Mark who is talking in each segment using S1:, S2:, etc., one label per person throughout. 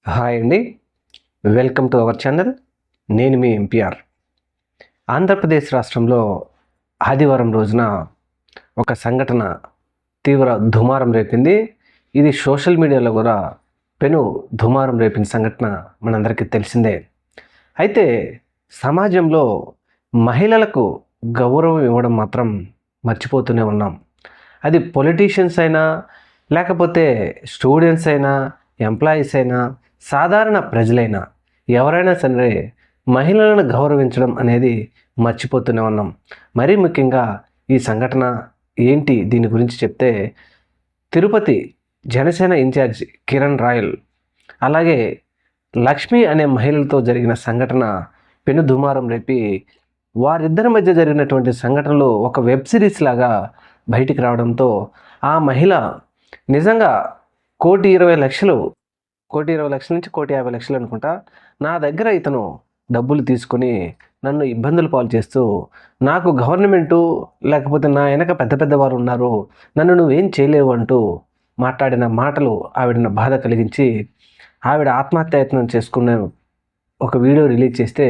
S1: Hi అండి. Welcome to our channel. నేను మీ MPR. Andhra Pradesh రాష్ట్రంలో ఆదివారం రోజున ఒక సంఘటన తీవ్ర దుమారం రేపింది. ఇది సోషల్ మీడియాలో కూడా పెను దుమారం రేపిన సంఘటన మనందరికీ తెలిసిందే. అయితే సమాజంలో మహిళలకు గౌరవం ఇవ్వడం మాత్రం మర్చిపోతూనే ఉన్నాం. అది పొలిటీషియన్స్ అయినా, లేకపోతే స్టూడెంట్స్ అయినా, ఎంప్లాయీస్ అయినా, సాధారణ ప్రజలైనా ఎవరైనా సరే మహిళలను గౌరవించడం అనేది మర్చిపోతూనే ఉన్నాం. మరీ ముఖ్యంగా ఈ సంఘటన ఏంటి, దీని గురించి చెప్తే తిరుపతి జనసేన ఇన్ఛార్జ్ కిరణ్ రాయల్, అలాగే లక్ష్మి అనే మహిళలతో జరిగిన సంఘటన పెను దుమారం రేపి వారిద్దరి మధ్య జరిగినటువంటి సంఘటనలు ఒక వెబ్ సిరీస్ లాగా బయటికి రావడంతో ఆ మహిళ నిజంగా 1,20,00,000 1,20,00,000 నుంచి 1,50,00,000 అనుకుంటా, నా దగ్గర ఇతను డబ్బులు తీసుకొని నన్ను ఇబ్బందులు పాలు చేస్తూ, నాకు గవర్నమెంటు లేకపోతే నా వెనక పెద్ద పెద్ద వారు ఉన్నారు, నన్ను నువ్వేం చేయలేవు అంటూ మాట్లాడిన మాటలు ఆవిడను బాధ కలిగించి ఆవిడ ఆత్మహత్యాయత్నం చేసుకున్న ఒక వీడియో రిలీజ్ చేస్తే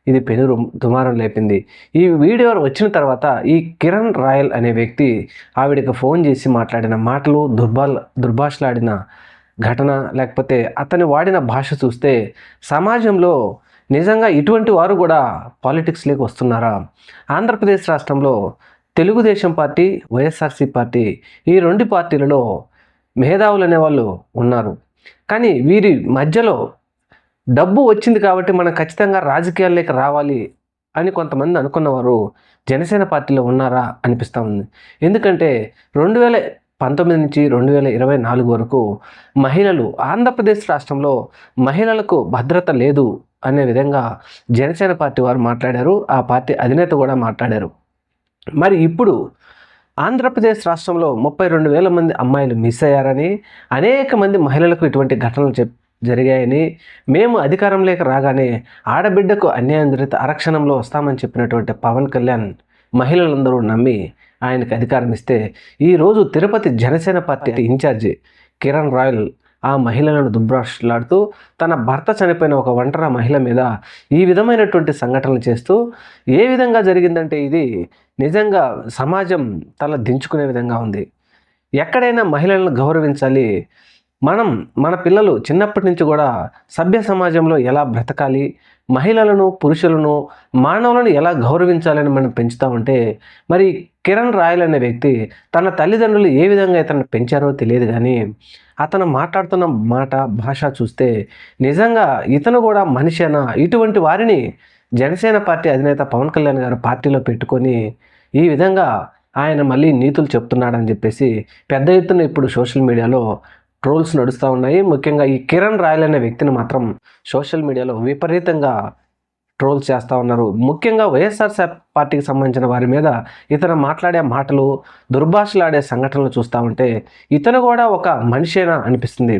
S1: ఇది పెను దుమారం లేపింది. ఈ వీడియో వచ్చిన తర్వాత ఈ కిరణ్ రాయల్ అనే వ్యక్తి ఆవిడకి ఫోన్ చేసి మాట్లాడిన మాటలు, దుర్భాషలాడిన ఘటన, లేకపోతే అతను వాడిన భాష చూస్తే సమాజంలో నిజంగా ఇటువంటి వారు కూడా పాలిటిక్స్లోకి వస్తున్నారా? ఆంధ్రప్రదేశ్ రాష్ట్రంలో తెలుగుదేశం పార్టీ, వైఎస్ఆర్సీ పార్టీ, ఈ రెండు పార్టీలలో మేధావులు అనేవాళ్ళు ఉన్నారు. కానీ వీరి మధ్యలో డబ్బు వచ్చింది కాబట్టి మనం ఖచ్చితంగా రాజకీయాల్లోకి రావాలి అని కొంతమంది అనుకున్నవారు జనసేన పార్టీలో ఉన్నారా అనిపిస్తూ ఉంది. ఎందుకంటే 2019 నుంచి 2024 వరకు మహిళలు, ఆంధ్రప్రదేశ్ రాష్ట్రంలో మహిళలకు భద్రత లేదు అనే విధంగా జనసేన పార్టీ వారు మాట్లాడారు. ఆ పార్టీ అధినేత కూడా మాట్లాడారు. మరి ఇప్పుడు ఆంధ్రప్రదేశ్ రాష్ట్రంలో 32,000 మంది అమ్మాయిలు మిస్ అయ్యారని, అనేక మంది మహిళలకు ఇటువంటి ఘటనలు జరిగాయని, మేము అధికారంలోకి రాగానే ఆడబిడ్డకు అన్యాయం జరిగితే ఆరక్షణంలో వస్తామని చెప్పినటువంటి పవన్ కళ్యాణ్ మహిళలందరూ నమ్మి ఆయనకు అధికారం ఇస్తే, ఈరోజు తిరుపతి జనసేన పార్టీ ఇన్ఛార్జి కిరణ్ రాయల్ ఆ మహిళలను దుర్భాషలాడుతూ తన భర్త చనిపోయిన ఒక ఒంటరి మహిళ మీద ఈ విధమైనటువంటి సంఘటనలు చేస్తూ, ఏ విధంగా జరిగిందంటే ఇది నిజంగా సమాజం తల దించుకునే విధంగా ఉంది. ఎక్కడైనా మహిళలను గౌరవించాలి. మన పిల్లలు చిన్నప్పటి నుంచి కూడా సభ్య సమాజంలో ఎలా బ్రతకాలి, మహిళలను, పురుషులను, మానవులను ఎలా గౌరవించాలని మనం పెంచుతూ ఉంటే, మరి కిరణ్ రాయల్ అనే వ్యక్తి తన తల్లిదండ్రులు ఏ విధంగా ఇతను పెంచారో తెలియదు, కానీ అతను మాట్లాడుతున్న భాష చూస్తే నిజంగా ఇతను కూడా మనిషేనా? ఇటువంటి వారిని జనసేన పార్టీ అధినేత పవన్ కళ్యాణ్ గారు పార్టీలో పెట్టుకొని ఈ విధంగా ఆయన మళ్ళీ నీతులు చెప్తున్నాడని చెప్పేసి పెద్ద ఎత్తున ఇప్పుడు సోషల్ మీడియాలో ట్రోల్స్ నడుస్తూ ఉన్నాయి. ముఖ్యంగా ఈ కిరణ్ రాయల్ అనే వ్యక్తిని మాత్రం సోషల్ మీడియాలో విపరీతంగా ట్రోల్స్ చేస్తూ ఉన్నారు. ముఖ్యంగా వైఎస్ఆర్ పార్టీకి సంబంధించిన వారి మీద ఇతను మాట్లాడే మాటలు, దుర్భాషలాడే సంఘటనలు చూస్తూ ఉంటే ఇతను కూడా ఒక మనిషేనా అనిపిస్తుంది.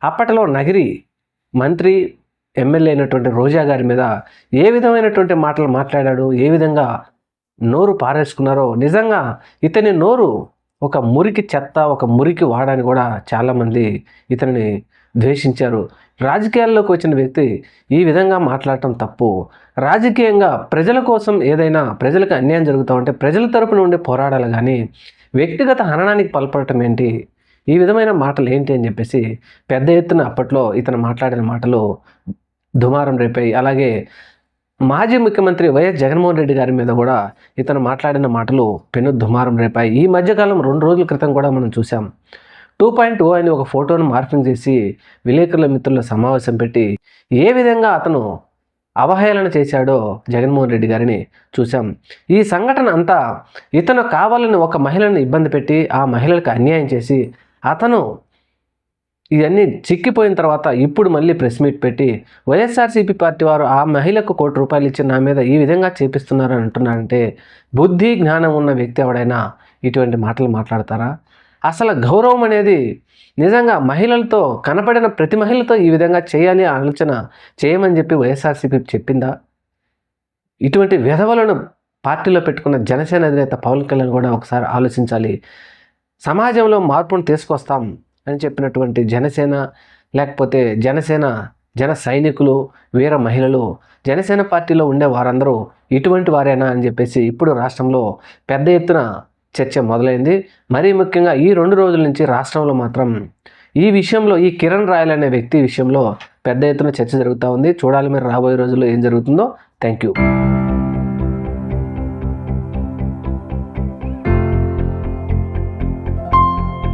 S1: అప్పట్లో నగిరి మంత్రి, ఎమ్మెల్యే అయినటువంటి రోజా గారి మీద ఏ విధమైనటువంటి మాటలు మాట్లాడాడు, ఏ విధంగా నోరు పారేసుకున్నారో, నిజంగా ఇతని నోరు ఒక మురికి చెత్త, ఒక మురికి వాడని కూడా చాలామంది ఇతనిని ద్వేషించారు. రాజకీయాల్లోకి వచ్చిన వ్యక్తి ఈ విధంగా మాట్లాడటం తప్పు. రాజకీయంగా ప్రజల కోసం ఏదైనా, ప్రజలకు అన్యాయం జరుగుతూ ఉంటే ప్రజల తరపున ఉండి పోరాడాలి, కానీ వ్యక్తిగత హననానికి పాల్పడటం ఏంటి, ఈ విధమైన మాటలు ఏంటి అని చెప్పేసి పెద్ద ఎత్తున అప్పట్లో ఇతను మాట్లాడిన మాటలు దుమారం రేపాయి. అలాగే మాజీ ముఖ్యమంత్రి వైఎస్ జగన్మోహన్ రెడ్డి గారి మీద కూడా ఇతను మాట్లాడిన మాటలు పెను దుమారం రేపాయి. ఈ మధ్యకాలం 2 రోజుల క్రితం కూడా మనం చూసాం. 2.0 అని ఒక ఫోటోను మార్పింగ్ చేసి విలేకరుల మిత్రుల సమావేశం పెట్టి ఏ విధంగా అతను అవహేళన చేశాడో జగన్మోహన్ రెడ్డి గారిని చూసాం. ఈ సంఘటన అంతా ఇతను కావాలని ఒక మహిళను ఇబ్బంది పెట్టి ఆ మహిళలకు అన్యాయం చేసి అతను ఇవన్నీ చిక్కిపోయిన తర్వాత ఇప్పుడు మళ్ళీ ప్రెస్ మీట్ పెట్టి వైఎస్ఆర్సీపీ పార్టీ వారు ఆ మహిళకు ₹1,00,00,000 ఇచ్చి నా మీద ఈ విధంగా చేపిస్తున్నారని అంటున్నారంటే, బుద్ధి జ్ఞానం ఉన్న వ్యక్తి ఎవడైనా ఇటువంటి మాటలు మాట్లాడతారా? అసలు గౌరవం అనేది నిజంగా మహిళలతో, కనపడిన ప్రతి మహిళతో ఈ విధంగా చేయాలి ఆలోచన చేయమని చెప్పి వైఎస్ఆర్సీపీ చెప్పిందా? ఇటువంటి విధవలను పార్టీలో పెట్టుకున్న జనసేన అధినేత పవన్ కళ్యాణ్ కూడా ఒకసారి ఆలోచించాలి. సమాజంలో మార్పును తీసుకొస్తాం అని చెప్పినటువంటి జనసేన లేకపోతే జన సైనికులు, వీర మహిళలు, జనసేన పార్టీలో ఉండే వారందరూ ఇటువంటి వారేనా అని చెప్పేసి ఇప్పుడు రాష్ట్రంలో పెద్ద ఎత్తున చర్చ మొదలైంది. మరీ ముఖ్యంగా ఈ 2 రోజుల నుంచి రాష్ట్రంలో మాత్రం ఈ విషయంలో, ఈ కిరణ్ రాయల్ అనే వ్యక్తి విషయంలో పెద్ద ఎత్తున చర్చ జరుగుతూ ఉంది. చూడాలి మరి రాబోయే రోజుల్లో ఏం జరుగుతుందో. Thank you.